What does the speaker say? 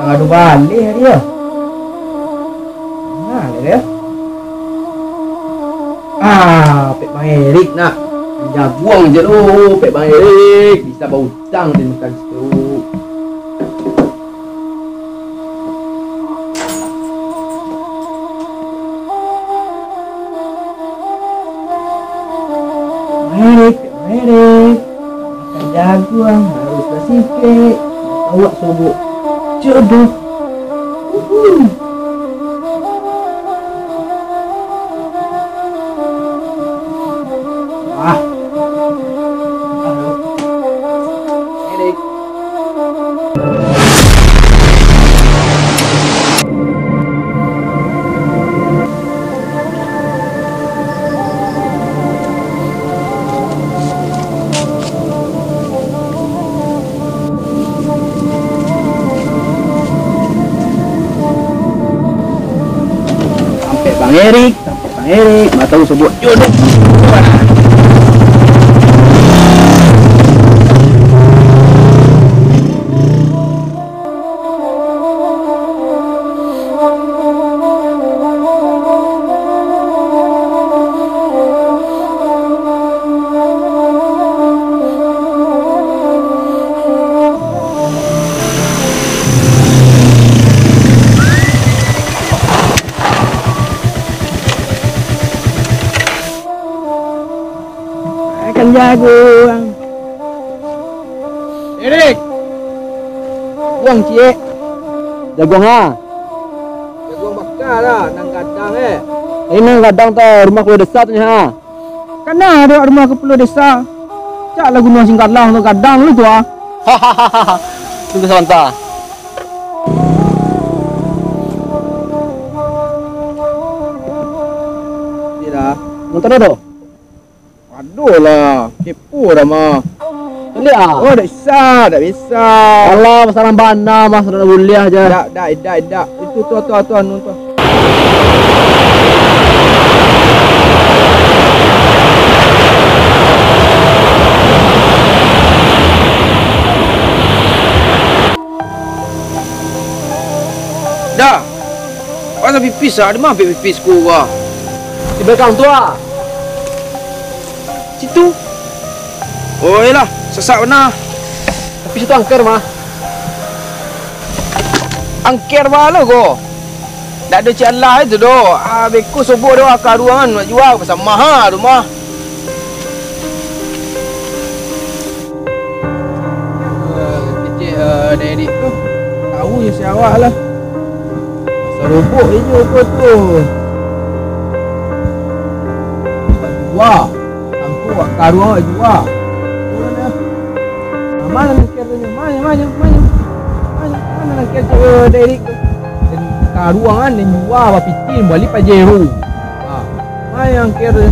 Ada balik dia. Nah, dia. Pek Bang Erik nak. Jaguang je tu, Pek Bang Erik. Bisa bawa hutang dia makan situ. Erik, makan jaguang haruslah sikit. Awak sobok jodoh. Erik. Sampai Bang Erik, mak tahu sebut jodoh. Makan jagung. Erik. Buang cik. Jagung ha. Jagung bakar lah, nang gadang Ini nang gadang tu rumah Pulau Desa tu ha. Kana ada rumah ke Pulau Desa. Cak lah gunung Singgalang tu gadang lu tu ah. Hahaha. Tunggu sebentar. Tidak. Nonton tu. Aduh lah, kepo dah mah. Boleh ah? Oh, tak bisa. Alah, masalah bana mah sudah boleh aja. Dak. Itu tu nonton. Dah. Pasal pipis ah, ada mah pipis ku ah. Di belakang tu ah. Situ. Oh iyalah, sesak benar. Tapi situ angker mah. Angker mana ko? Tak ada celah itu doh. Beku sobok doh akar ruangan nak jual pasal mahal rumah. Kecil Daddy tu. Tahu je si awak lah. Pasal robok je kau tu. Wah. Akar ruangan jual. Mana nak kira ni? Mana nak kira Derek tu? Dan akar ruangan dan jual apa pitin balik pajeru. Mana yang kira?